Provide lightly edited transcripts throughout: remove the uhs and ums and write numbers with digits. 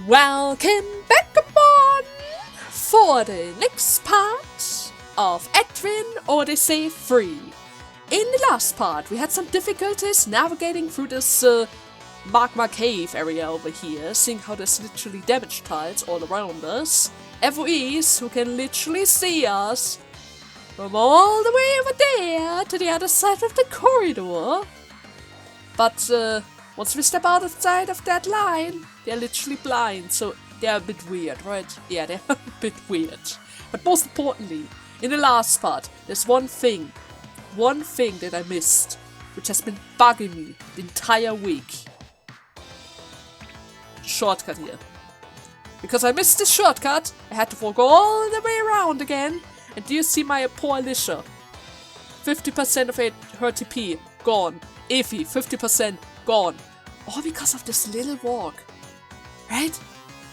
Welcome back upon for the next part of Etrian Odyssey 3. In the last part we had some difficulties navigating through this magma cave area over here, seeing how there's literally damage tiles all around us. FOEs who can literally see us from all the way over there to the other side of the corridor. But once we step outside of that line, they're literally blind, so they're a bit weird, right? Yeah, they're a bit weird. But most importantly, in the last part, there's one thing that I missed, which has been bugging me the entire week. Shortcut here. Because I missed the shortcut, I had to walk all the way around again. And do you see my poor Alicia? 50% of her TP gone. Efi, 50% gone. All because of this little walk. Right?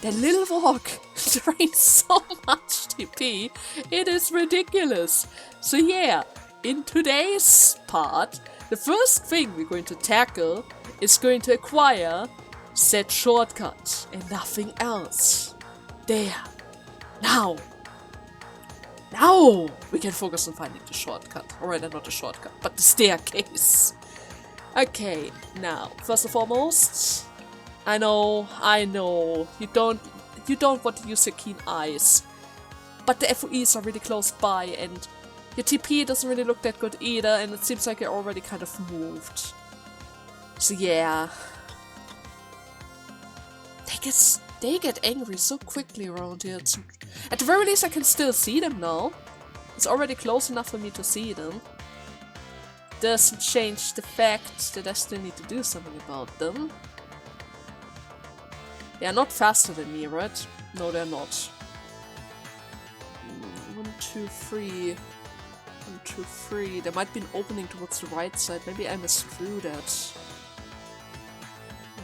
That little walk drains so much TP. It is ridiculous. So yeah, in today's part, the first thing we're going to tackle is going to acquire said shortcut and nothing else. There. Now we can focus on finding the shortcut. Alright, not the shortcut, but the staircase. Okay, now, first and foremost, I know, you don't want to use your keen eyes, but the FOEs are really close by, and your TP doesn't really look that good either, and it seems like you're already kind of moved. So yeah. They get angry so quickly around here. At the very least I can still see them now. It's already close enough for me to see them. Doesn't change the fact that I still need to do something about them. They are not faster than me, right? No, they're not. 1, 2, 3. 1, 2, 3. There might be an opening towards the right side. Maybe I misdrew that.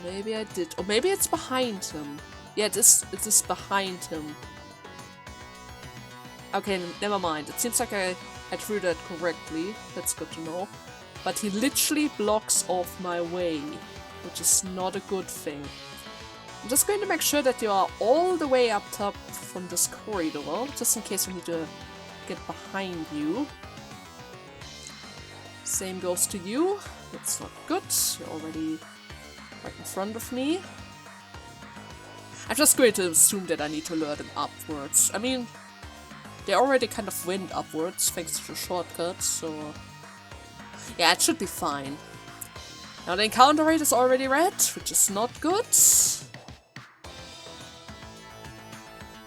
Maybe I did. Or maybe it's behind him. Yeah, it is behind him. Okay, never mind. It seems like I drew that correctly. That's good to know. But he literally blocks off my way, which is not a good thing. I'm just going to make sure that you are all the way up top from this corridor, just in case we need to get behind you. Same goes to you. That's not good. You're already right in front of me. I'm just going to assume that I need to lure them upwards. I mean, they already kind of went upwards thanks to the shortcut, so yeah, it should be fine. Now the encounter rate is already red, which is not good.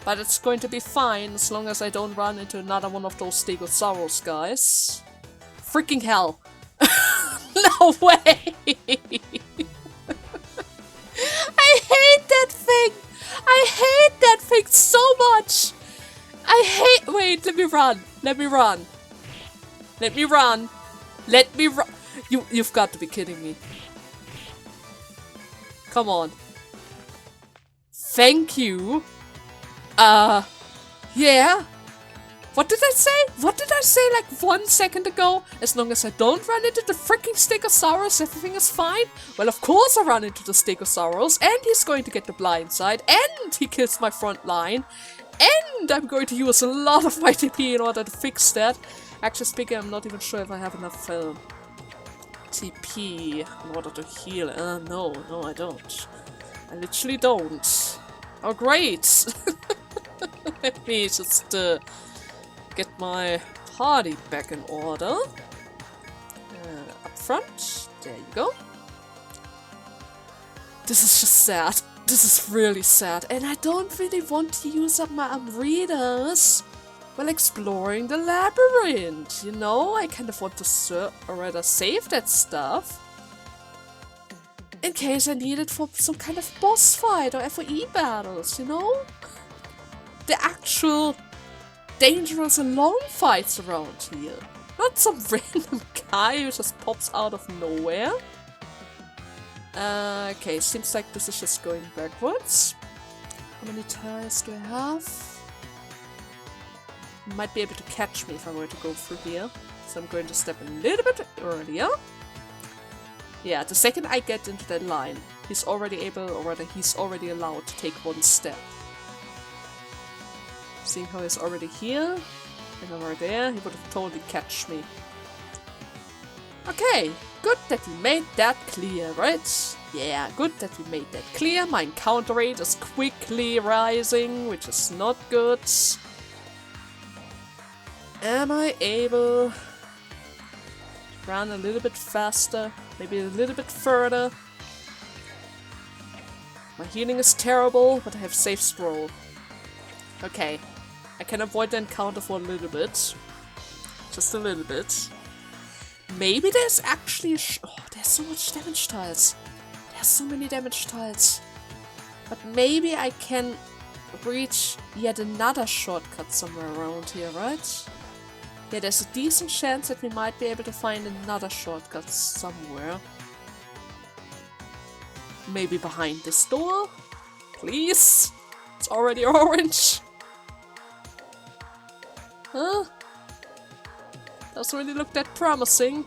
But it's going to be fine as long as I don't run into another one of those Stegosaurus guys. Freaking hell! No way! I hate that thing! I hate that thing so much! Wait, let me run! Let me run! Let me run! Let me run! You've got to be kidding me. Come on. Thank you. Yeah. What did I say? What did I say like 1 second ago? As long as I don't run into the freaking Stegosaurus, everything is fine? Well, of course I run into the Stegosaurus, and he's going to get the blind side, and he kills my front line, and I'm going to use a lot of my TP in order to fix that. Actually speaking, I'm not even sure if I have enough TP in order to heal. No, I don't. I literally don't. Oh, great! Let me just get my party back in order. Up front. There you go. This is just sad. This is really sad. And I don't really want to use up my readers while exploring the labyrinth. You know, I kind of want to rather save that stuff in case I need it for some kind of boss fight or FOE battles, you know? The actual dangerous and long fights around here. Not some random guy who just pops out of nowhere. Okay, seems like this is just going backwards. How many tires do I have? You might be able to catch me if I were to go through here. So I'm going to step a little bit earlier. Yeah, the second I get into that line, he's already able, or rather he's already allowed to take one step. Seeing how he's already here, and I'm right there, he would have totally catched me. Okay, good that we made that clear, right? Yeah, good that we made that clear. My encounter rate is quickly rising, which is not good. Am I able to run a little bit faster? Maybe a little bit further? My healing is terrible, but I have safe scroll. Okay, I can avoid the encounter for a little bit. Just a little bit. Maybe there's actually oh, there's so much damage tiles. There's so many damage tiles. But maybe I can reach yet another shortcut somewhere around here, right? Yeah, there's a decent chance that we might be able to find another shortcut somewhere. Maybe behind this door? Please? It's already orange. Huh? Doesn't really look that promising.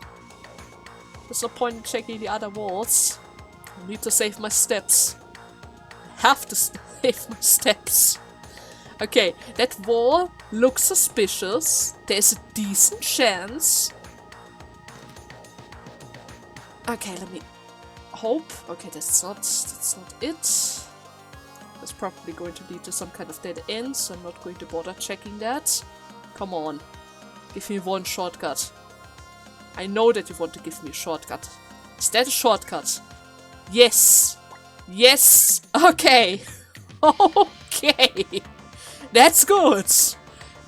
There's no point in checking the other walls. I need to save my steps. I have to save my steps. Okay, that wall looks suspicious. There's a decent chance. Okay, let me hope. Okay, that's not it. That's probably going to lead to some kind of dead end, so I'm not going to bother checking that. Come on. Give me one shortcut. I know that you want to give me a shortcut. Is that a shortcut? Yes! Yes! Okay! Okay! That's good!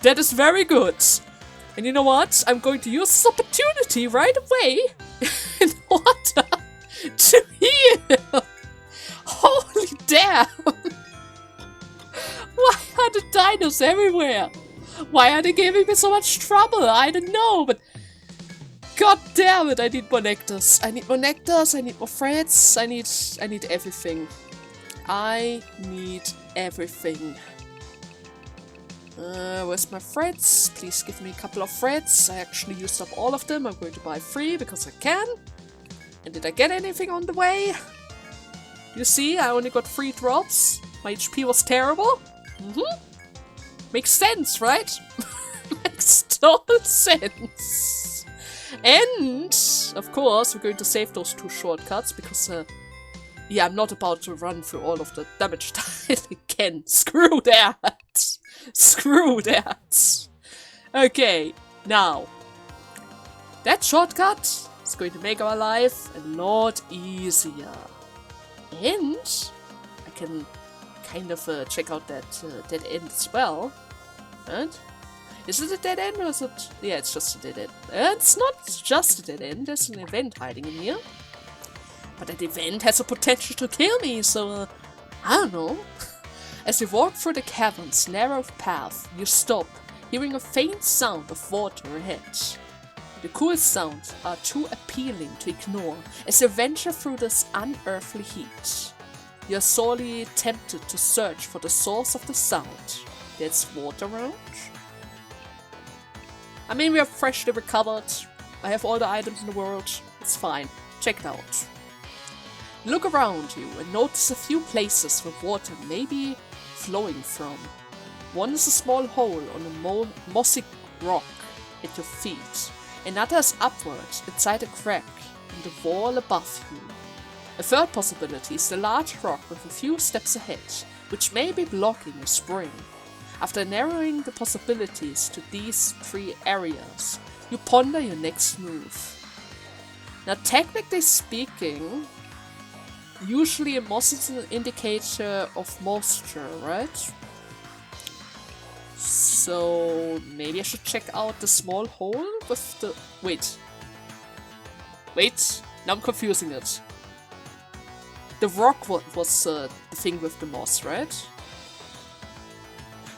That is very good! And you know what? I'm going to use this opportunity right away in order to heal! Holy damn! Why are the dinos everywhere? Why are they giving me so much trouble? I don't know, but god damn it, I need more nectars. I need more nectars, I need more threads, I need everything. I need everything. Where's my threads? Please give me a couple of threads. I actually used up all of them. I'm going to buy 3 because I can. And did I get anything on the way? You see, I only got 3 drops. My HP was terrible. Makes sense, right? Makes total sense. And, of course, we're going to save those 2 shortcuts because, yeah, I'm not about to run through all of the damage tiles again. Screw that! Screw that! Okay, now, that shortcut is going to make our life a lot easier. And I can kind of check out that dead end as well. Right? Is it a dead end or is it... Yeah, it's just a dead end. It's not just a dead end, there's an event hiding in here. But that event has the potential to kill me, so I don't know. As you walk through the cavern's narrow path, you stop, hearing a faint sound of water ahead. The cool sounds are too appealing to ignore as you venture through this unearthly heat. You're sorely tempted to search for the source of the sound. There's water around? I mean, we are freshly recovered. I have all the items in the world. It's fine. Check it out. Look around you and notice a few places where water may be flowing from. One is a small hole on a mossy rock at your feet. Another is upward, inside a crack in the wall above you. A third possibility is the large rock with a few steps ahead, which may be blocking a spring. After narrowing the possibilities to these 3 areas, you ponder your next move. Now, technically speaking, usually a moss is an indicator of moisture, right? So maybe I should check out the small hole with the... Wait, now I'm confusing it. The rock was the thing with the moss, right?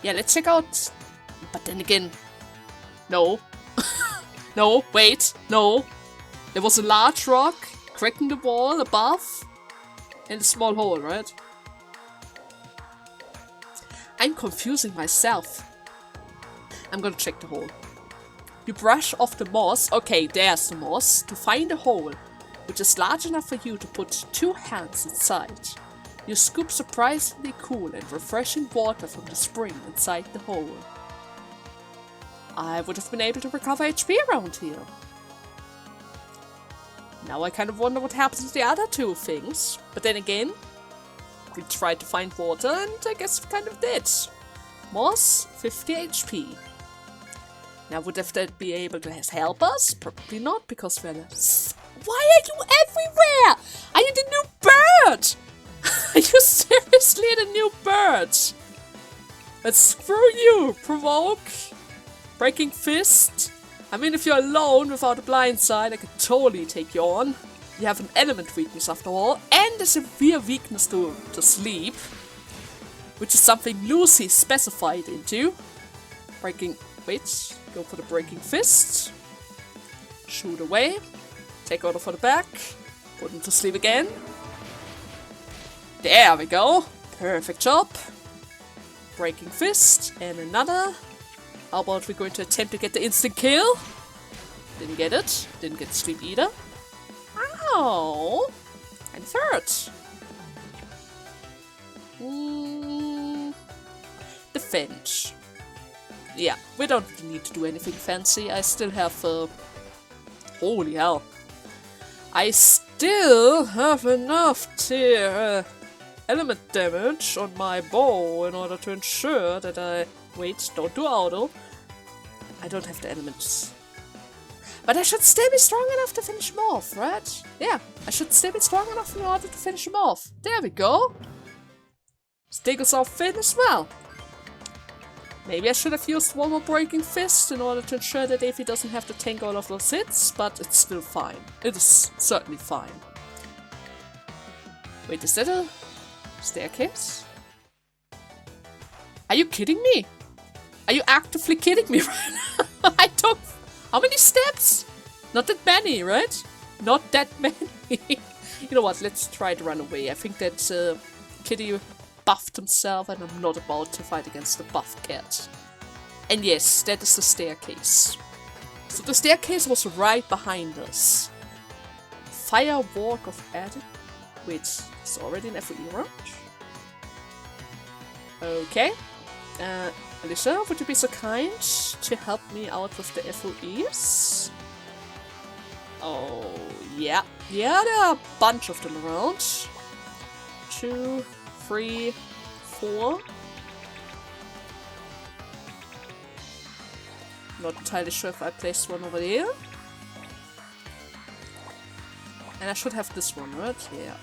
Yeah, let's check out... But then again... No. No, wait, no. There was a large rock cracking the wall above and a small hole, right? I'm confusing myself. I'm gonna check the hole. You brush off the moss. Okay, there's the moss. To find a hole, which is large enough for you to put 2 hands inside. You scoop surprisingly cool and refreshing water from the spring inside the hole. I would have been able to recover HP around here. Now I kind of wonder what happens to the other 2 things, but then again, we tried to find water and I guess we kind of did. Moss, 50 HP. Now would that be able to help us? Probably not, because we're... Why are you everywhere? Are you the new bird? Are you seriously the new bird? Let's screw you! Provoke! Breaking Fist! I mean, if you're alone without a blind side, I could totally take you on. You have an element weakness after all, and a severe weakness to sleep, which is something Lucy specified into. Go for the Breaking Fist. Shoot away. Take order for the back. Put him to sleep again. There we go. Perfect job. Breaking Fist. And another. How about we're going to attempt to get the instant kill? Didn't get it. Didn't get sleep either. Ow! I'm hurt. Defend. Yeah, we don't need to do anything fancy. I still have, holy hell. I still have enough element damage on my bow in order to ensure that I... Wait, don't do auto. I don't have the elements. But I should still be strong enough to finish him off, right? Yeah, I should still be strong enough in order to finish him off. There we go. Stegosaur Fin as well. Maybe I should have used one more Breaking Fist in order to ensure that Davey doesn't have to tank all of those hits, but it's still fine. It is certainly fine. Wait, is that a staircase? Are you kidding me? Are you actively kidding me right now? I took... How many steps? Not that many, right? Not that many. You know what, let's try to run away. I think that Kitty buffed himself and I'm not about to fight against the buff cat. And yes, that is the staircase. So the staircase was right behind us. Fire Walk of Attic. Wait, it's already an FOE round? Okay. Alicia, would you be so kind to help me out with the FOEs? Oh, yeah. Yeah, there are a bunch of them around. 2, 3, 4. Not entirely sure if I placed one over there. And I should have this one, right? Yeah.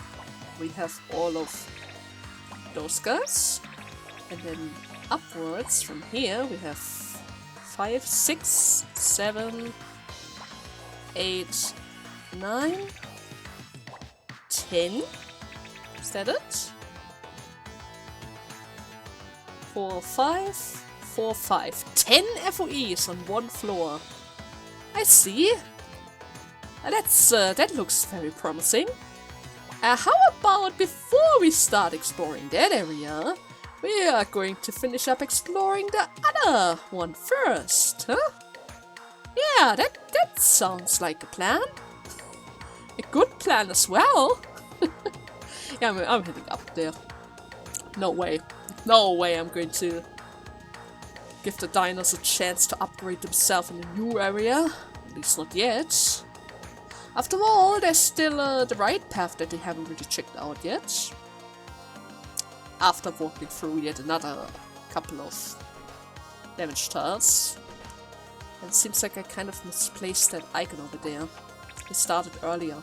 We have all of those guys. And then upwards from here we have 5, 6, 7, 8, 9, 10. Is that it? 4, 5, 4, 5. 10 FOEs on one floor. I see. That looks very promising. How about before we start exploring that area, we are going to finish up exploring the other one first, huh? Yeah, that sounds like a plan. A good plan as well. Yeah, I'm heading up there. No way. No way I'm going to give the dinos a chance to upgrade themselves in a new area. At least not yet. After all, there's still the right path that they haven't really checked out yet. After walking through yet another couple of damage tiles. And it seems like I kind of misplaced that icon over there. It started earlier.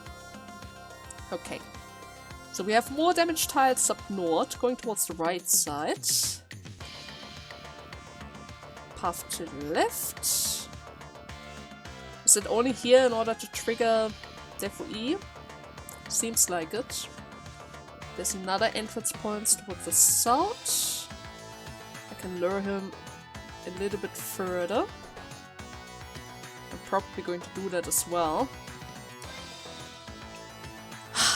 Okay. So we have more damage tiles up north, going towards the right side. Path to the left. Is it only here in order to trigger the FOE? Seems like it. There's another entrance point towards the south. I can lure him a little bit further. I'm probably going to do that as well.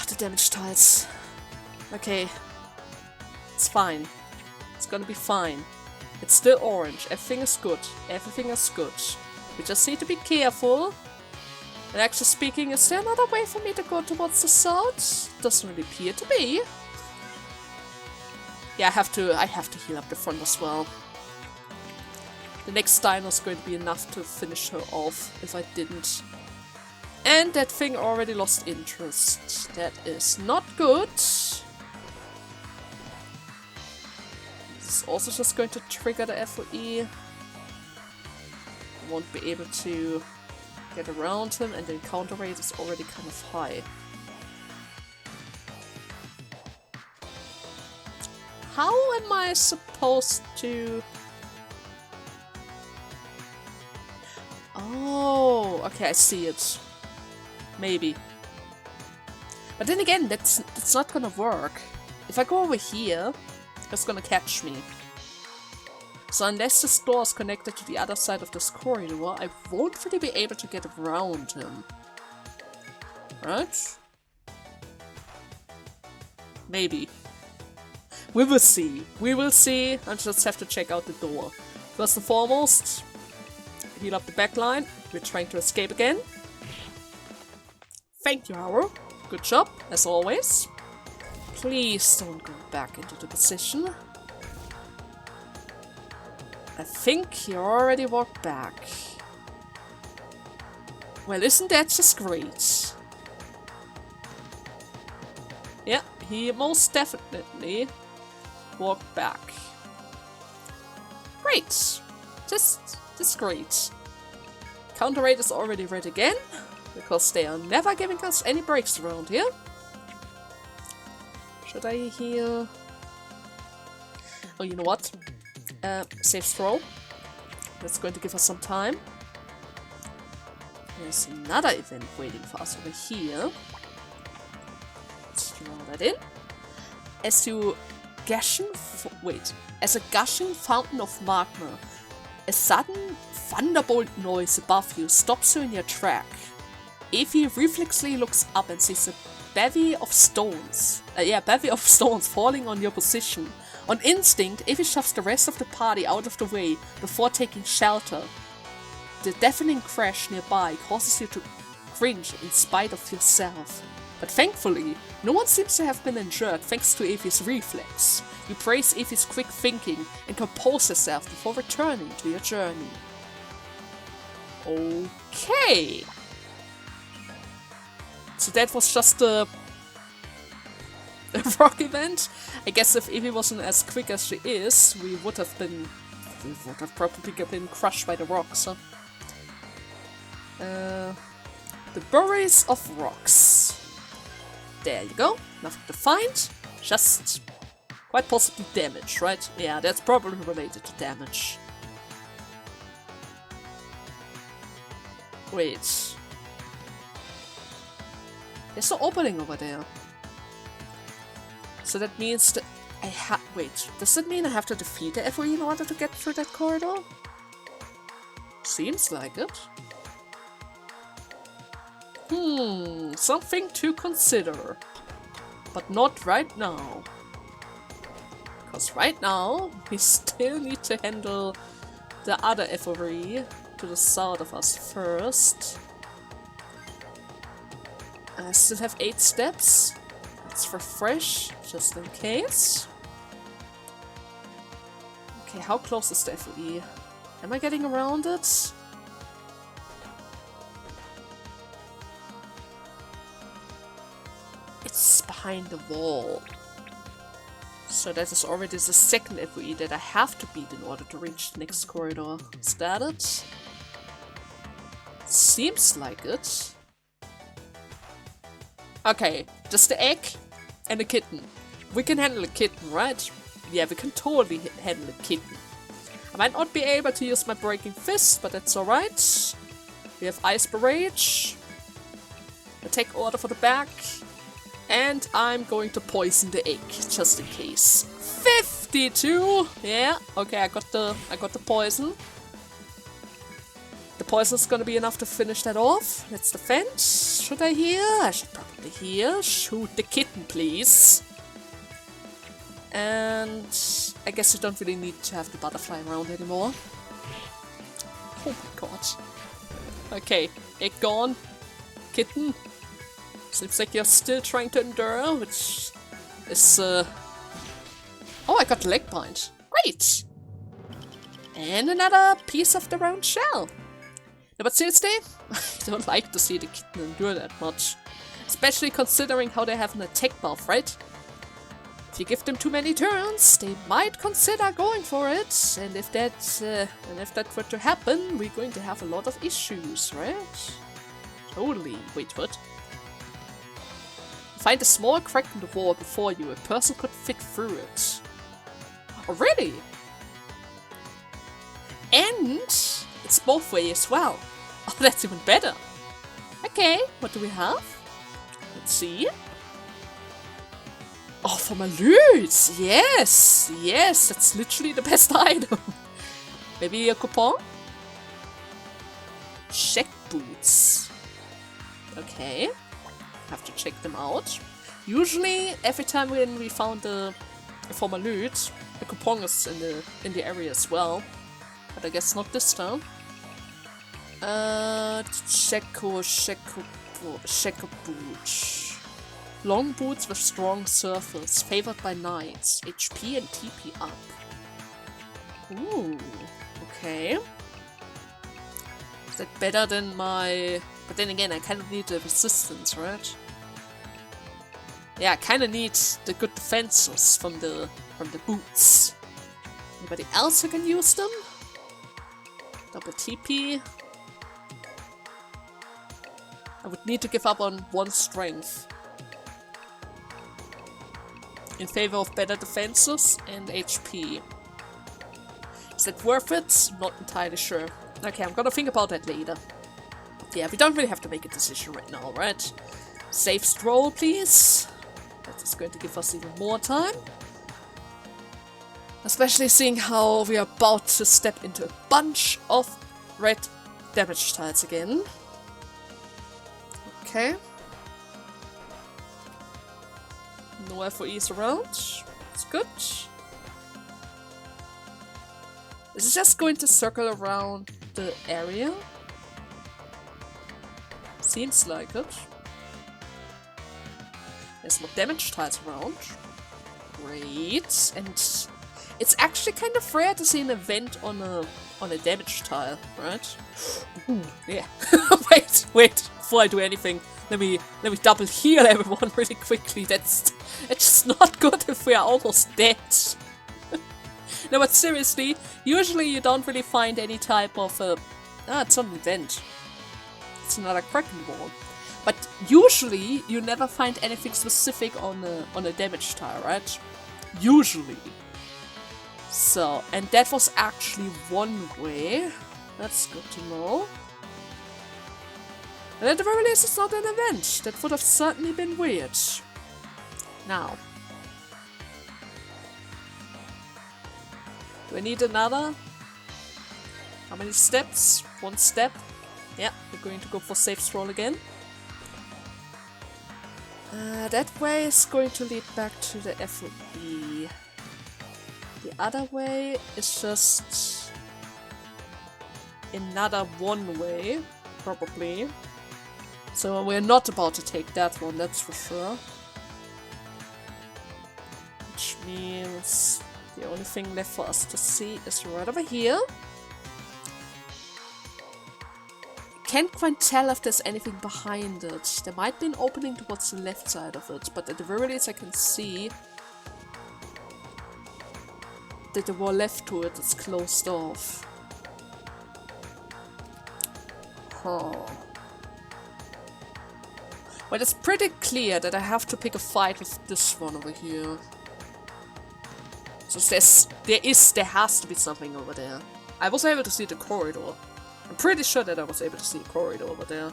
The damage tiles. Okay. It's fine. It's gonna be fine. It's still orange. Everything is good. Everything is good. We just need to be careful And actually speaking, is there another way for me to go towards the south? Doesn't really appear to be. Yeah, I have to heal up the front as well. The next dino is going to be enough to finish her off if I didn't. And that thing already lost interest. That is not good. This is also just going to trigger the FOE. I won't be able to get around him, and the encounter rate is already kind of high. How am I supposed to... Oh, okay, I see it. Maybe. But then again, that's not gonna work. If I go over here, it's gonna catch me. So unless this door is connected to the other side of this corridor, I won't really be able to get around him. Right? Maybe. We will see. We will see. I just have to check out the door. First and foremost, heal up the backline. We're trying to escape again. Thank you, Haru. Good job, as always. Please don't go back into the position. I think you already walked back. Well, isn't that just great? Yeah, he most definitely walked back. Great! Just great. Counter rate is already red again, because they are never giving us any breaks around here. Should I heal? Oh, you know what? Safe throw. That's going to give us some time. There's another event waiting for us over here. Let's throw that in. As a gushing fountain of magma, a sudden thunderbolt noise above you stops you in your track. Evie reflexly looks up and sees a bevy of stones falling on your position. On instinct, Evie shoves the rest of the party out of the way before taking shelter. The deafening crash nearby causes you to cringe in spite of yourself. But thankfully, no one seems to have been injured thanks to Evie's reflex. You praise Evie's quick thinking and compose yourself before returning to your journey. Okay. So that was just a rock event. I guess if Evie wasn't as quick as she is, we would have probably been crushed by the rocks. Huh? The Buries of Rocks. There you go. Nothing to find. Just quite possibly damage, right? Yeah, that's probably related to damage. Wait. There's an opening over there. So that means that wait, does that mean I have to defeat the FOE in order to get through that corridor? Seems like it. Something to consider. But not right now. Because right now, we still need to handle the other FOE to the south of us first. I still have 8 steps. Let's refresh, just in case. Okay, how close is the FOE? Am I getting around it? It's behind the wall. So that is already the second FOE that I have to beat in order to reach the next corridor. Is that it? Seems like it. Okay, just the egg and a kitten. We can handle a kitten, right? Yeah, we can totally handle a kitten. I might not be able to use my Breaking Fist, but that's alright. We have Ice Barrage. Attack order for the back. And I'm going to poison the egg, just in case. 52! Yeah, okay, I got the poison. The poison is gonna be enough to finish that off. Let's defend. Should I heal? I should probably heal. Shoot the kitten, please. And I guess you don't really need to have the butterfly around anymore. Oh my god. Okay, egg gone. kitten. Seems like you're still trying to endure, which is, Oh, I got the leg bind. Great! And another piece of the round shell. No, but seriously, I don't like to see the kitten endure that much. Especially considering how they have an attack buff, right? If you give them too many turns, they might consider going for it. And if that were to happen, we're going to have a lot of issues, right? Totally. Wait, what? Find a small crack in the wall before you. A person could fit through it. Oh, really? And it's both ways as well. Oh, that's even better. Okay, what do we have? Let's see. Oh, for my loot! Yes! Yes, that's literally the best item. Maybe a coupon? Check boots. Okay. Have to check them out. Usually, every time when we found a former loot, the coupon is in the area as well. But I guess not this time. Checo boot. Long boots with strong surface, favored by knights. HP and TP up. Ooh, okay. Is that better than my... But then again, I kind of need the resistance, right? Yeah, I kind of need the good defenses from the boots. Anybody else who can use them? Double TP. I would need to give up on 1 strength. In favor of better defenses and HP. Is that worth it? Not entirely sure. Okay, I'm gonna think about that later. Yeah, we don't really have to make a decision right now, right? Safe stroll, please. That is going to give us even more time. Especially seeing how we are about to step into a bunch of red damage tiles again. Okay. No FOEs around. It's good. Is it just going to circle around the area? Seems like it. There's more damage tiles around. Great. And it's actually kind of rare to see an event on a damage tile, right? Ooh, yeah. wait. Before I do anything, let me double heal everyone really quickly. It's just not good if we are almost dead. No, but seriously, usually you don't really find any type of it's not an event. It's another crack in the wall. But usually you never find anything specific on a damage tile, right? Usually. So, and that was actually one way. That's good to know. And at the very least, it's not an event. That would have certainly been weird. Now. Do I need another? How many steps? 1 step. Yeah, we're going to go for safe scroll again. That way is going to lead back to the FOE. The other way is just another one way, probably. So we're not about to take that one, that's for sure. Which means the only thing left for us to see is right over here. Can't quite tell if there's anything behind it. There might be an opening towards the left side of it, but at the very least I can see that the wall left to it is closed off. Huh. Well, it's pretty clear that I have to pick a fight with this one over here. So there has to be something over there. I was able to see the corridor. I'm pretty sure that I was able to see the corridor over there.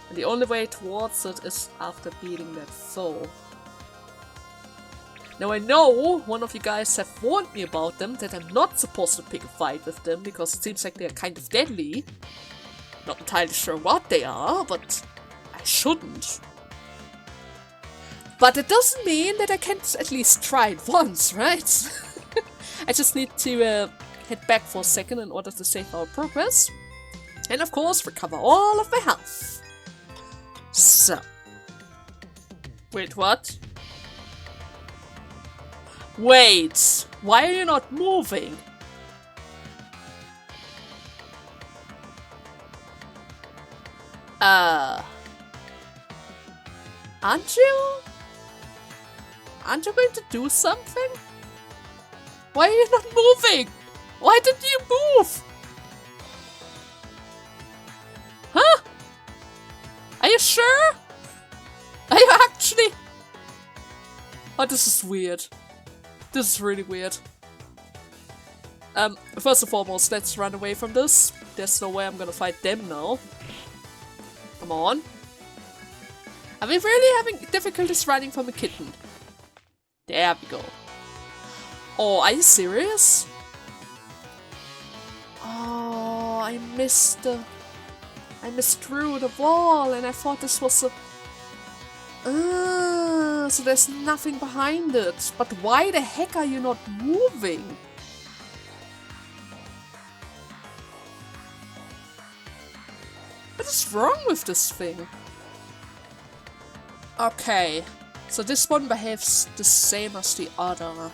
And the only way towards it is after beating that foe. Now I know one of you guys have warned me about them, that I'm not supposed to pick a fight with them, because it seems like they're kind of deadly. Not entirely sure what they are, but I shouldn't. But it doesn't mean that I can't at least try it once, right? I just need to head back for a second in order to save our progress. And of course, recover all of my health. So. Wait, what? Wait, why are you not moving? Aren't you? Aren't you going to do something? Why are you not moving? Why didn't you move? Huh? Are you sure? Are you actually? Oh, this is weird. This is really weird. First and foremost, let's run away from this. There's no way I'm gonna fight them now. Come on. Are we really having difficulties running from a kitten? There we go. Oh, are you serious? Oh, I missed through the wall and I thought this was a... so there's nothing behind it. But why the heck are you not moving? What is wrong with this thing? Okay, so this one behaves the same as the other.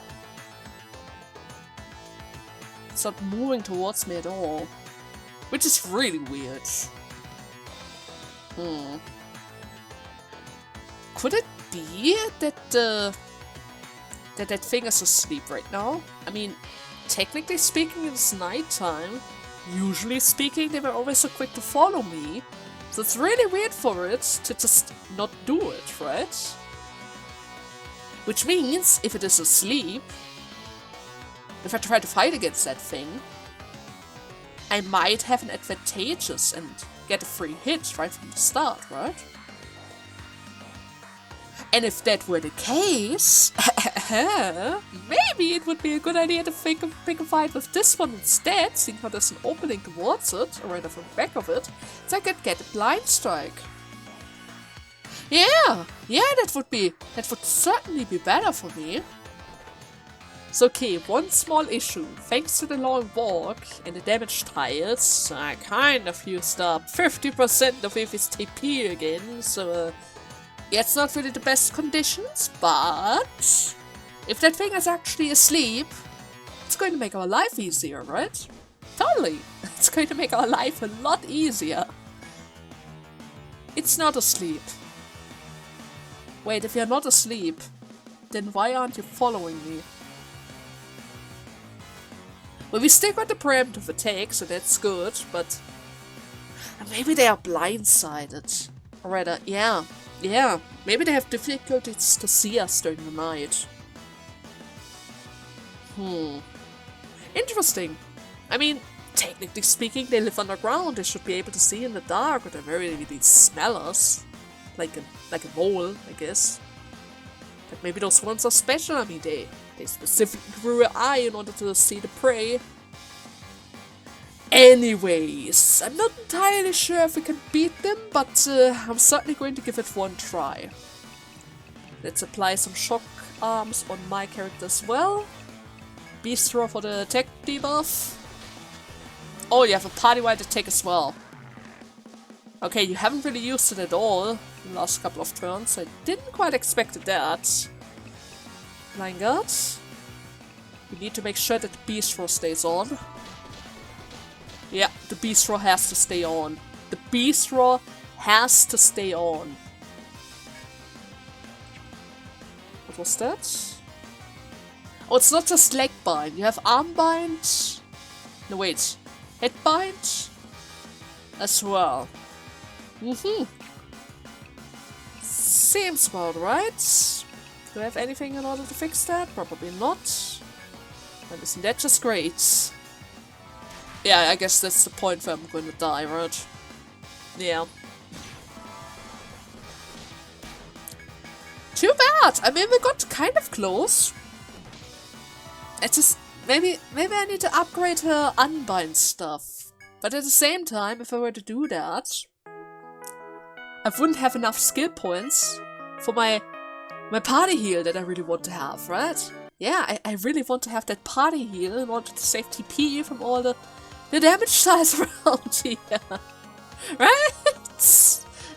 It's not moving towards me at all. Which is really weird. Could it be that that thing is asleep right now? I mean, technically speaking, it's nighttime. Usually speaking, they were always so quick to follow me. So it's really weird for it to just not do it, right? Which means, if it is asleep, if I try to fight against that thing, I might have an advantageous and get a free hit right from the start, right? And if that were the case, maybe it would be a good idea to pick a fight with this one instead, seeing how there's an opening towards it, or rather from the back of it, so I could get a blind strike. Yeah, that would certainly be better for me. So okay, one small issue. Thanks to the long walk and the damaged tires, I kind of used up 50% of his TP again, so yeah, it's not really the best conditions, but if that thing is actually asleep, it's going to make our life easier, right? Totally! It's going to make our life a lot easier. It's not asleep. Wait, if you're not asleep, then why aren't you following me? Well, we still got the preemptive attack, so that's good, but maybe they are blindsided. Or rather, yeah, maybe they have difficulties to see us during the night. Interesting. I mean, technically speaking, they live underground. They should be able to see in the dark, or they very really smell us. Like a mole, I guess. But maybe those ones are special. I mean, they specifically grew an eye in order to see the prey. Anyways, I'm not entirely sure if we can beat them, but I'm certainly going to give it one try. Let's apply some shock arms on my character as well. Bistro for the attack debuff. Oh, you have a party-wide attack as well. Okay, you haven't really used it at all in the last couple of turns. I didn't quite expect that. Flying Guard. We need to make sure that the Bistro stays on. Yeah, the Bistro has to stay on. The Bistro has to stay on. What was that? Oh, it's not just leg bind. You have arm bind. No, wait. Head bind as well. Seems about right. Do I have anything in order to fix that? Probably not. And isn't that just great? Yeah, I guess that's the point where I'm going to die, right? Yeah. Too bad! I mean, we got kind of close. It's just... Maybe I need to upgrade her unbind stuff. But at the same time, if I were to do that, I wouldn't have enough skill points for my party heal that I really want to have, right? Yeah, I really want to have that party heal in order to save TP from all the the damage tiles around here. Right?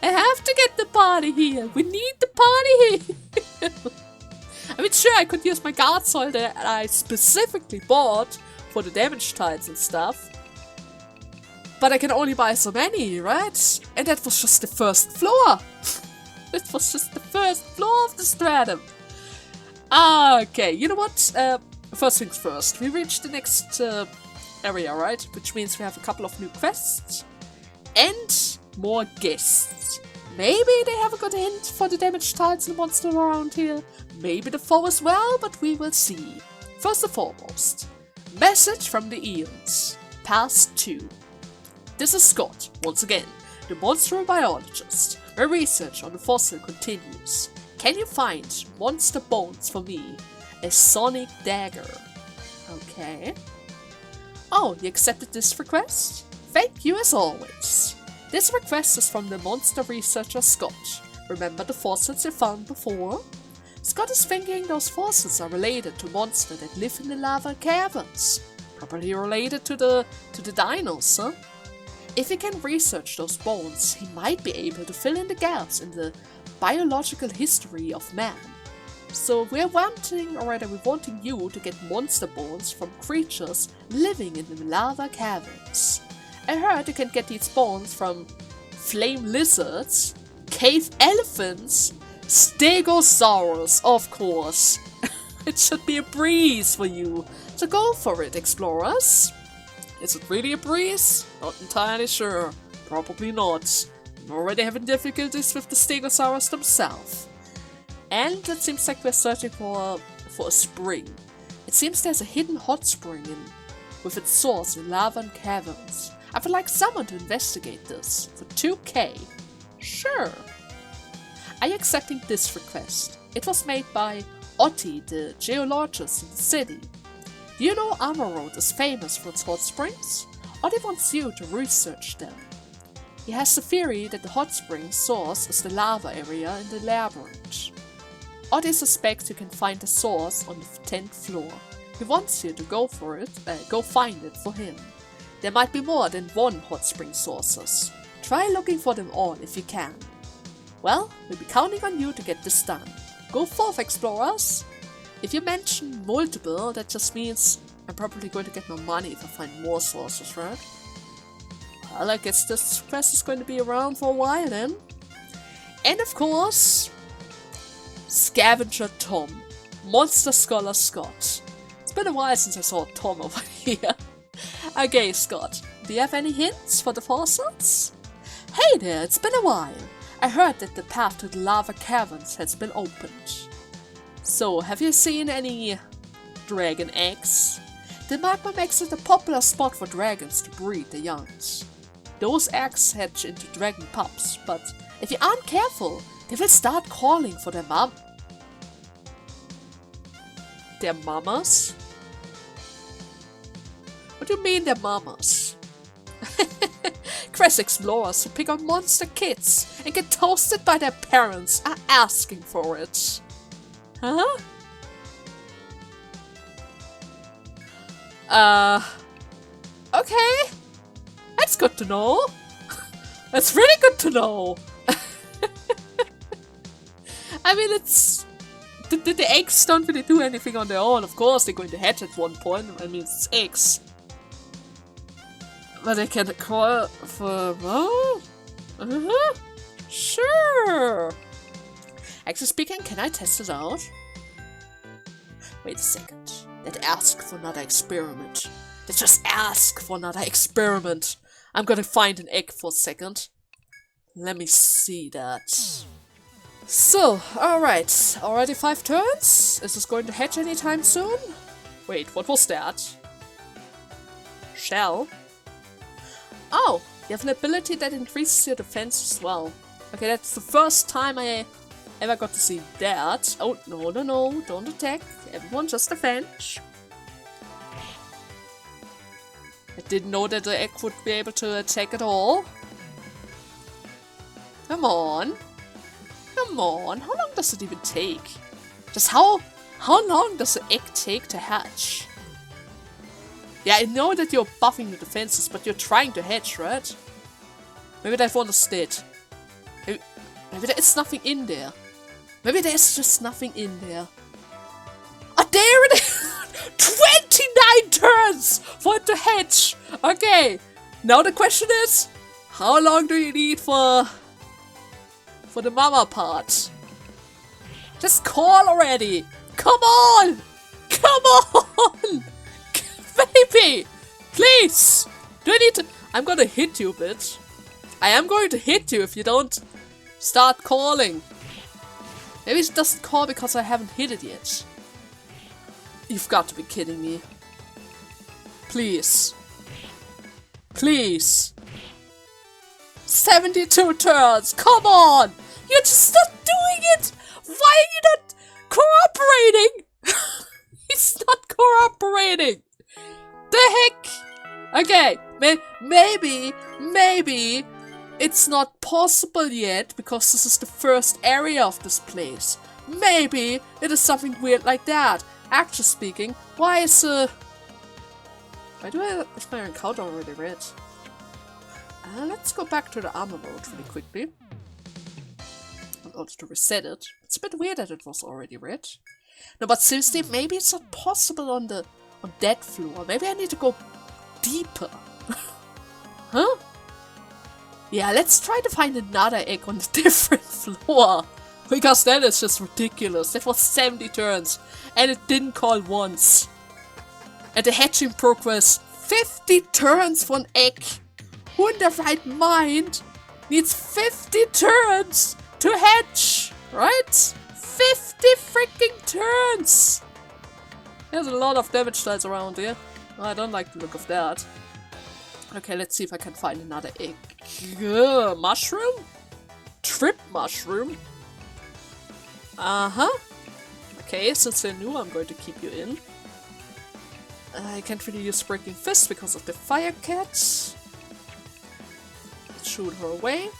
I have to get the party here. We need the party here. I mean, sure, I could use my guard soil that I specifically bought for the damage tiles and stuff. But I can only buy so many, right? And that was just the first floor. It was just the first floor of the stratum. Okay, you know what? First things first. We reached the next area, right? Which means we have a couple of new quests. And more guests. Maybe they have a good hint for the damage tiles and monster around here. Maybe the foe as well, but we will see. First and foremost, message from the Eons. Past 2. This is Scott, once again, the monster biologist. My research on the fossil continues. Can you find monster bones for me? A sonic dagger. Okay. Oh, you accepted this request? Thank you as always. This request is from the monster researcher Scott. Remember the fossils you found before? Scott is thinking those fossils are related to monsters that live in the lava caverns. Probably related to the dinos, huh? If he can research those bones, he might be able to fill in the gaps in the biological history of man. So we're wanting you to get monster bones from creatures living in the lava caverns. I heard you can get these bones from flame lizards, cave elephants, stegosaurus, of course. It should be a breeze for you, so go for it, explorers. Is it really a breeze? Not entirely sure. Probably not. I'm already having difficulties with the stegosaurus themselves. And it seems like we're searching for a spring. It seems there's a hidden hot spring with its source in lava and caverns. I would like someone to investigate this for 2k. Sure. Are you accepting this request? It was made by Otti, the geologist in the city. Do you know Armor Road is famous for its hot springs? Otti wants you to research them. He has the theory that the hot spring source is the lava area in the labyrinth. Otti suspects you can find the source on the 10th floor. He wants you to go find it for him. There might be more than one hot spring sources. Try looking for them all if you can. Well, we'll be counting on you to get this done. Go forth, explorers! If you mention multiple, that just means I'm probably going to get more money if I find more sources, right? Well, I guess this quest is going to be around for a while then. And of course, Scavenger Tom, Monster Scholar Scott. It's been a while since I saw Tom over here. Okay, Scott, do you have any hints for the fossils? Hey there, it's been a while. I heard that the path to the lava caverns has been opened. So, have you seen any dragon eggs? The magma makes it a popular spot for dragons to breed their youngs. Those eggs hatch into dragon pups, but if you aren't careful, they will start calling for their mom. Their mamas? What do you mean their mamas? Quest explorers who pick on monster kids and get toasted by their parents are asking for it. Huh? Okay. That's good to know. That's really good to know. I mean, it's... The eggs don't really do anything on their own. Of course, they're going to hatch at one point. I mean, it's eggs. But they can call for... Oh? Sure. Actually speaking, can I test it out? Wait a second. Let's ask for another experiment. Let's just ask for another experiment. I'm gonna find an egg for a second. Let me see that. So, alright. Already 5 turns? Is this going to hatch anytime soon? Wait, what was that? Shell? Oh, you have an ability that increases your defense as well. Okay, that's the first time I ever got to see that. Oh, no, don't attack. Everyone just defend. I didn't know that the egg would be able to attack at all. Come on. Come on, how long does it even take? Just how long does the egg take to hatch? Yeah, I know that you're buffing the defenses, but you're trying to hedge, right? Maybe that one is dead. Maybe there is nothing in there. Maybe there's just nothing in there. Oh, there it is! 29 turns for it to hedge! Okay, now the question is, how long do you need for the mama part? Just call already! Come on! Come on! Baby! Please! Do I need to... I'm gonna hit you, bitch. I am going to hit you if you don't start calling. Maybe it doesn't call because I haven't hit it yet. You've got to be kidding me. Please. Please. 72 turns! Come on! You're just not doing it! Why are you not cooperating? He's not cooperating! The heck? Okay, maybe it's not possible yet because this is the first area of this place. Maybe it is something weird like that. Actually speaking, why do my encounter already red? Let's go back to the armor mode really quickly. In order to reset it. It's a bit weird that it was already red. No, but seriously, maybe it's not possible on that floor. Maybe I need to go deeper. Huh? Yeah, let's try to find another egg on a different floor. Because that is just ridiculous. That was 70 turns. And it didn't call once. And the hatching progress 50 turns for an egg. Who in their right mind needs 50 turns to hatch? Right? 50 freaking turns! There's a lot of damage dice around here. I don't like the look of that. Okay, let's see if I can find another egg. Mushroom? Trip mushroom? Uh-huh. Okay, since they're new, I'm going to keep you in. I can't really use Breaking Fist because of the fire cats. Let's shoot her away.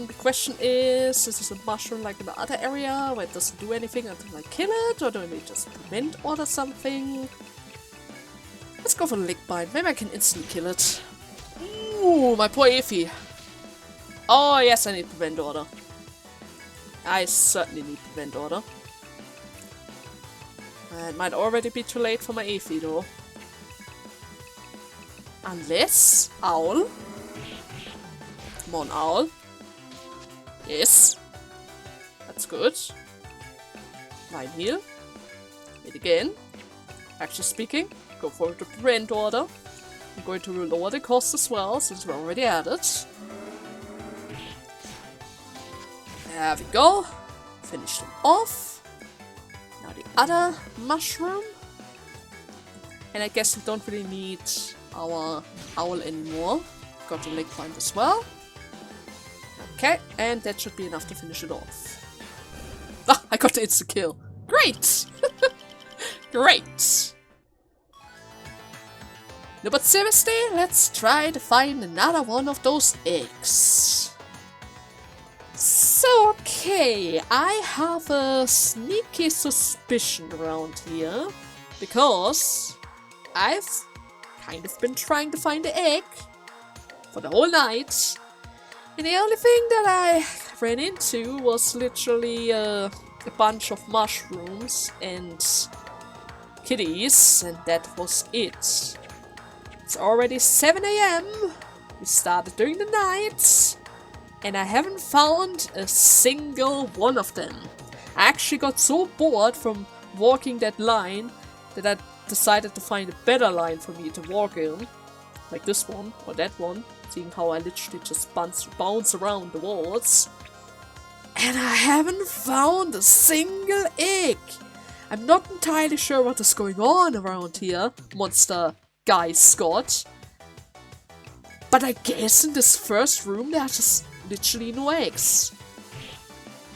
The question is this a mushroom like in the other area where it doesn't do anything until I kill it? Or do I need just prevent order something? Let's go for the lick bind. Maybe I can instantly kill it. Ooh, my poor Effie. Oh yes, I need prevent order. I certainly need prevent order. It might already be too late for my Effie though. Unless... Owl. Come on, Owl. Yes. That's good. Line heal. Hit again. Actually speaking, go for the prevent order. I'm going to lower the cost as well, since we're already at it. There we go. Finish them off. Now the other mushroom. And I guess we don't really need our owl anymore. Got the leg bind as well. Okay, and that should be enough to finish it off. Ah, I got the insta kill. Great! Great! No, but seriously, let's try to find another one of those eggs. So, okay, I have a sneaky suspicion around here, because I've kind of been trying to find the egg for the whole night, and the only thing that I ran into was literally a bunch of mushrooms and kitties, and that was it. It's already 7 AM, we started during the night, and I haven't found a single one of them. I actually got so bored from walking that line that I decided to find a better line for me to walk in. Like this one, or that one, seeing how I literally just bounce around the walls. And I haven't found a single egg! I'm not entirely sure what is going on around here, Monster Guy Scott. But I guess in this first room there are just literally no eggs.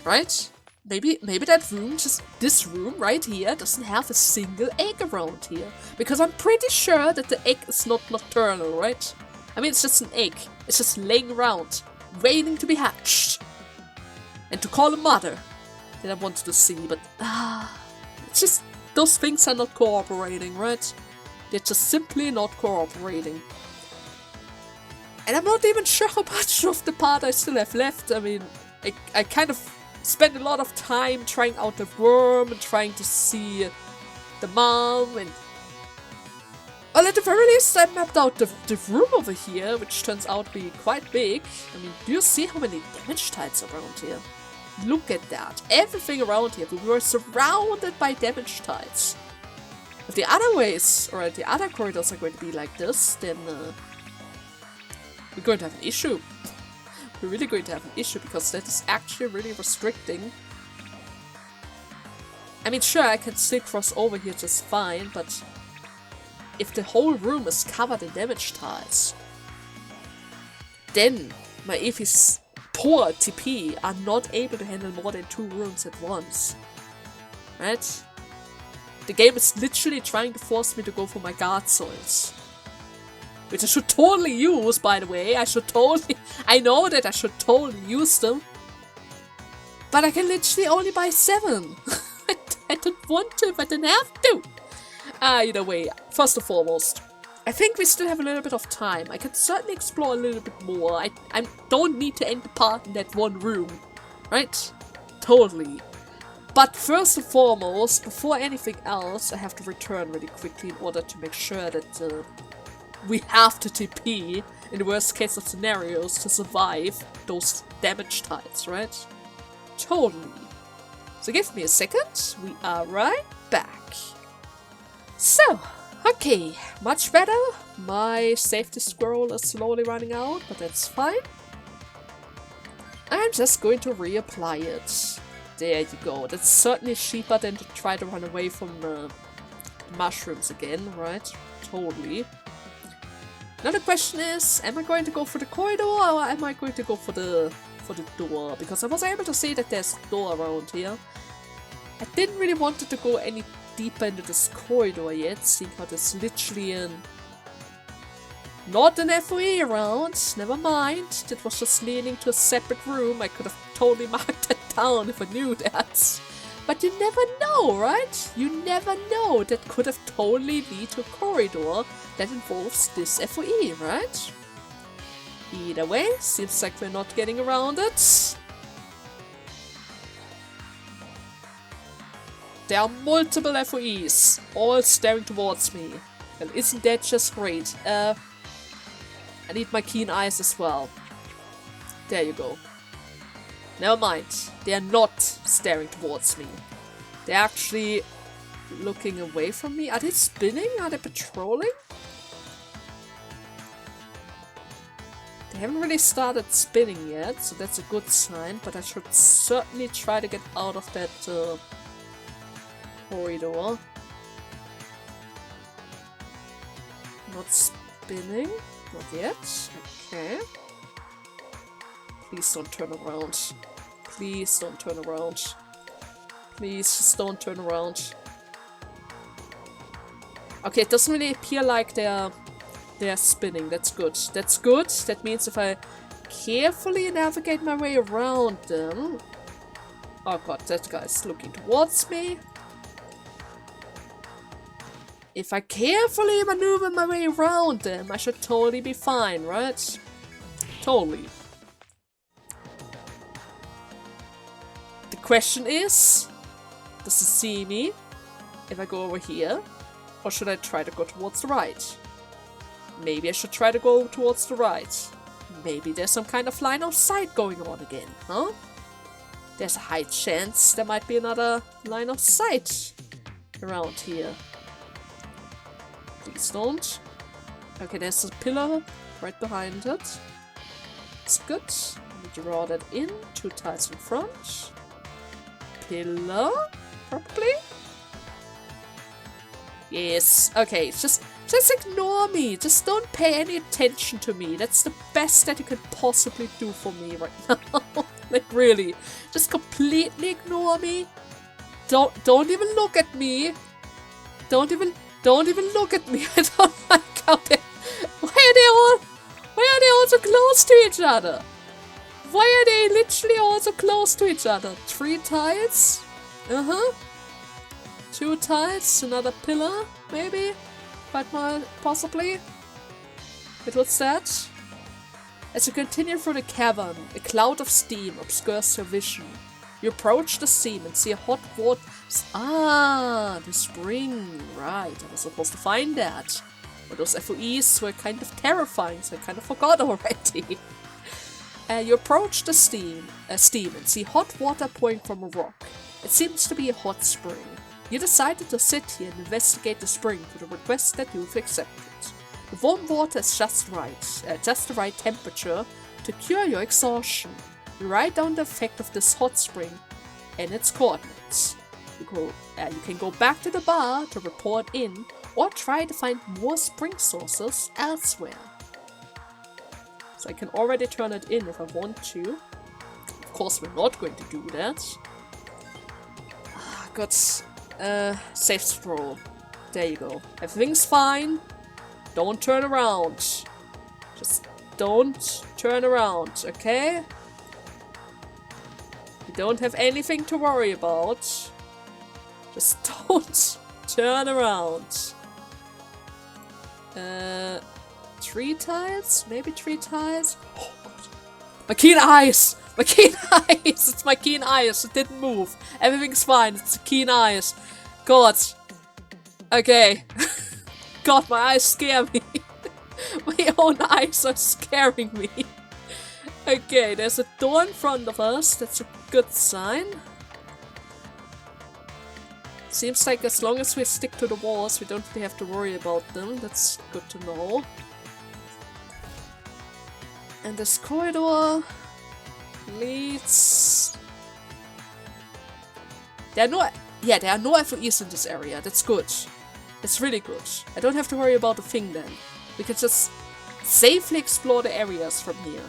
Right? Maybe that room, just this room right here, doesn't have a single egg around here. Because I'm pretty sure that the egg is not nocturnal, right? I mean, it's just an egg. It's just laying around, waiting to be hatched. And to call a mother that I wanted to see, but it's just those things are not cooperating, right? They're just simply not cooperating. And I'm not even sure how much of the part I still have left. I mean, I kind of spent a lot of time trying out the worm and trying to see the mom and... Well, at the very least, I mapped out the room over here, which turns out to be quite big. I mean, do you see how many damage tiles around here? Look at that. Everything around here. We were surrounded by damage tiles. If the other ways, or the other corridors are going to be like this, then we're going to have an issue. We're really going to have an issue, because that is actually really restricting. I mean, sure, I can still cross over here just fine, but if the whole room is covered in damage tiles, then my Eevee's poor TP are not able to handle more than 2 rooms at once. Right? The game is literally trying to force me to go for my guard soils. Which I should totally use, by the way. I know that I should totally use them. But I can literally only buy 7. I don't want to, but I didn't have to. Either way, first and foremost, I think we still have a little bit of time. I can certainly explore a little bit more. I don't need to end the part in that one room. Right? Totally. But first and foremost, before anything else, I have to return really quickly in order to make sure that we have to TP in the worst case of scenarios to survive those damage tiles, right? Totally. So give me a second. We are right back. So, okay, much better. My safety scroll is slowly running out, but that's fine. I'm just going to reapply it. There you go. That's certainly cheaper than to try to run away from mushrooms again, right? Totally. Now the question is, am I going to go for the corridor or am I going to go for the door? Because I was able to see that there's a door around here. I didn't really want to go any deeper into this corridor yet, seeing how there's literally not an FOE around. Never mind. That was just leading to a separate room. I could have totally marked that down if I knew that. But you never know, right? You never know. That could have totally led to a corridor that involves this FOE, right? Either way, seems like we're not getting around it. There are multiple FOEs, all staring towards me. Well, isn't that just great? I need my keen eyes as well. There you go. Never mind. They are not staring towards me. They're actually looking away from me. Are they spinning? Are they patrolling? They haven't really started spinning yet, so that's a good sign. But I should certainly try to get out of that corridor. Not spinning. Not yet. Okay. Please don't turn around. Please don't turn around. Please just don't turn around. Okay, it doesn't really appear like they're spinning. That's good. That's good. That means if I carefully navigate my way around them... Oh god, that guy's looking towards me. If I carefully maneuver my way around them, I should totally be fine, right? Totally. The question is, does he see me if I go over here? Or should I try to go towards the right? Maybe I should try to go towards the right. Maybe there's some kind of line of sight going on again, huh? There's a high chance there might be another line of sight around here. Please don't. Okay, there's a pillar right behind it. It's good. Let me draw that in. 2 tiles in front. Pillar, probably. Yes. Okay, just ignore me. Just don't pay any attention to me. That's the best that you can possibly do for me right now. Like really, just completely ignore me. Don't even look at me. Don't even look at me. I don't like how they... Why are they all so close to each other? Why are they literally all so close to each other? 3 tiles? Uh-huh. 2 tiles, another pillar, maybe? Quite possibly? But what's that? As you continue through the cavern, a cloud of steam obscures your vision. You approach the steam and see a hot water. Ah, the spring. Right, I was supposed to find that. But those FOEs were kind of terrifying, so I kind of forgot already. You approach the steam and see hot water pouring from a rock. It seems to be a hot spring. You decided to sit here and investigate the spring for the request that you've accepted. The warm water is just the right temperature to cure your exhaustion. You write down the effect of this hot spring and its coordinates. You can go back to the bar to report in, or try to find more spring sources elsewhere. So I can already turn it in if I want to. Of course, we're not going to do that. Got safe throw. There you go. Everything's fine. Don't turn around. Just don't turn around, okay? You don't have anything to worry about. Just don't turn around. 3 tiles? Maybe 3 tiles? Oh god. My keen eyes! My keen eyes! It's my keen eyes. It didn't move. Everything's fine. It's the keen eyes. God. Okay. God, my eyes scare me. My own eyes are scaring me. Okay, there's a door in front of us. That's a good sign. Seems like as long as we stick to the walls, we don't really have to worry about them. That's good to know. And this corridor leads... There are no FOEs in this area. That's good. It's really good. I don't have to worry about a thing then. We can just safely explore the areas from here.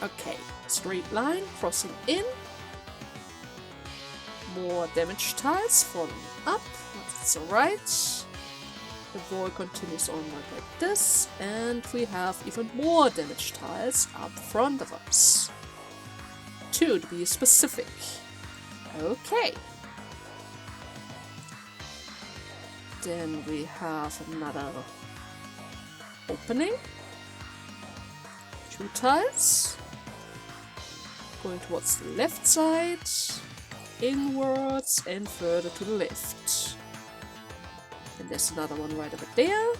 Okay, straight line, crossing in. More damage tiles falling up. That's alright. The wall continues onward like this, and we have even more damage tiles up front of us. 2 to be specific. Okay. Then we have another opening. 2 tiles. Going towards the left side. Inwards and further to the left. And there's another one right over there.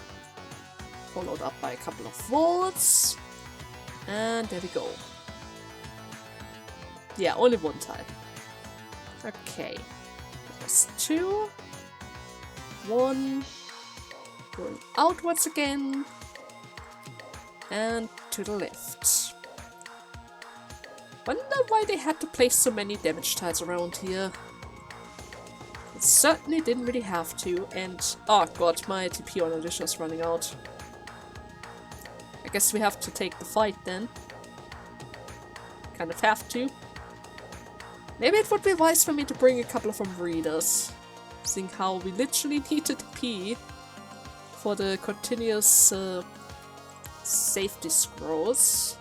Followed up by a couple of vaults. And there we go. Yeah, only 1 tile. Okay. There's 2. 1. Going outwards again. And to the left. Wonder why they had to place so many damage tiles around here. It certainly didn't really have to, and oh god, my TP on Alicia is running out. I guess we have to take the fight then. Kind of have to. Maybe it would be wise for me to bring a couple of them readers, seeing how we literally need to TP for the continuous safety scrolls.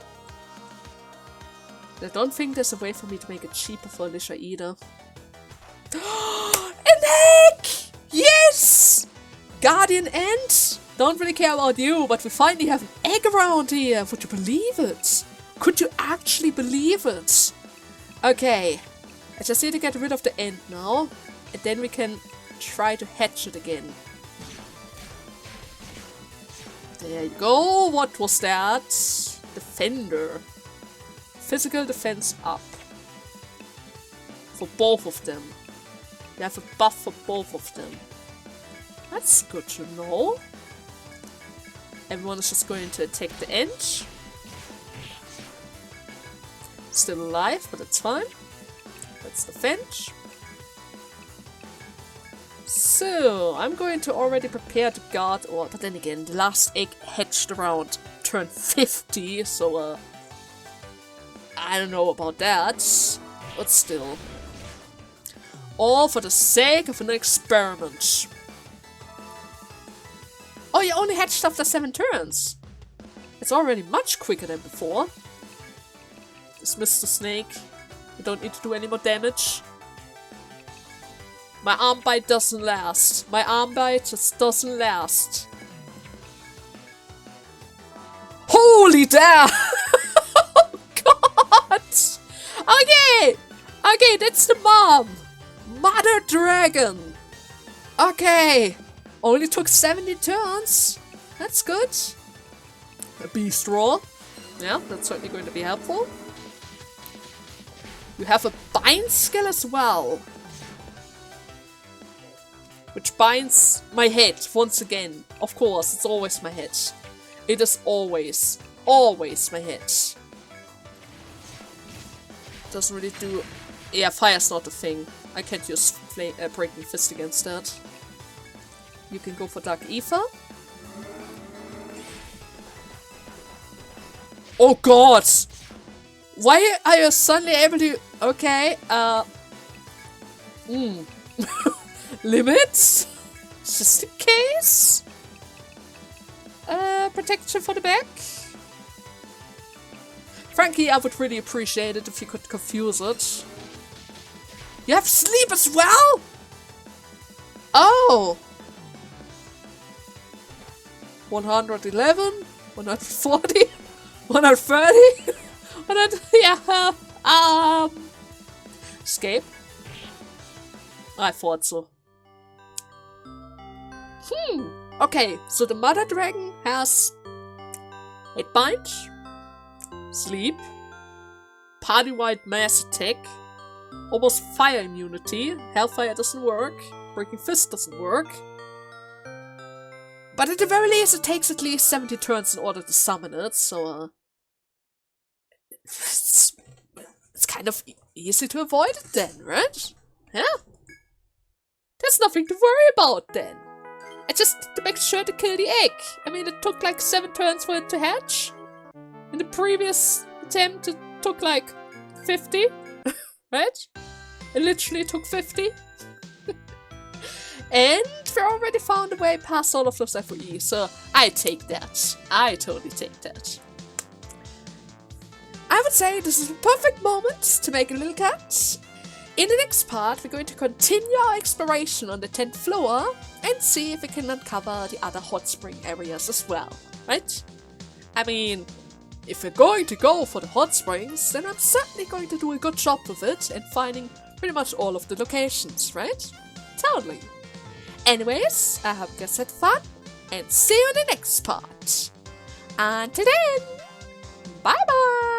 I don't think there's a way for me to make it cheaper for Alicia either. An egg! Yes! Guardian Ant! Don't really care about you, but we finally have an egg around here! Would you believe it? Could you actually believe it? Okay. I just need to get rid of the ant now, and then we can try to hatch it again. There you go! What was that? Defender. Physical defense up. For both of them. We have a buff for both of them. That's good to know. Everyone is just going to attack the ant. Still alive, but it's fine. That's the Finch. So, I'm going to already prepare to guard, but then again, the last egg hatched around turn 50, so I don't know about that, but still. All for the sake of an experiment. Oh, you only hatched after 7 turns. It's already much quicker than before. Dismiss the snake. You don't need to do any more damage. My arm bite doesn't last. My arm bite just doesn't last. Holy damn! Oh god! Okay! Okay, that's the mom! Mother Dragon! Okay! Only took 70 turns. That's good. A beast roar. Yeah, that's certainly going to be helpful. You have a bind skill as well. Which binds my head once again. Of course, it's always my head. It is always my head. Doesn't really do... Yeah, fire's not a thing. I can't use Breaking Fist against that. You can go for Dark Ether. Oh god! Why are you suddenly able to... Okay, Limits? Just in case? Protection for the back? Frankly, I would really appreciate it if you could confuse it. You have sleep as well? Oh! 111? 140? 130? 100, yeah, escape? I thought so. Okay, so the Mother Dragon has Headbind, Sleep, Party-wide Mass Attack, almost Fire Immunity, Hellfire doesn't work, Breaking Fist doesn't work. But at the very least, it takes at least 70 turns in order to summon it, so it's kind of easy to avoid it then, right? Yeah? There's nothing to worry about then. I just need to make sure to kill the egg. I mean, it took like 7 turns for it to hatch. In the previous attempt, it took like 50, right? It literally took 50. And we already found a way past all of those FOE, so I take that. I totally take that. I would say this is the perfect moment to make a little cut. In the next part, we're going to continue our exploration on the 10th floor and see if we can uncover the other hot spring areas as well, right? I mean, if we're going to go for the hot springs, then I'm certainly going to do a good job with it and finding pretty much all of the locations, right? Totally. Anyways, I hope you guys had fun, and see you in the next part. Until then, bye bye!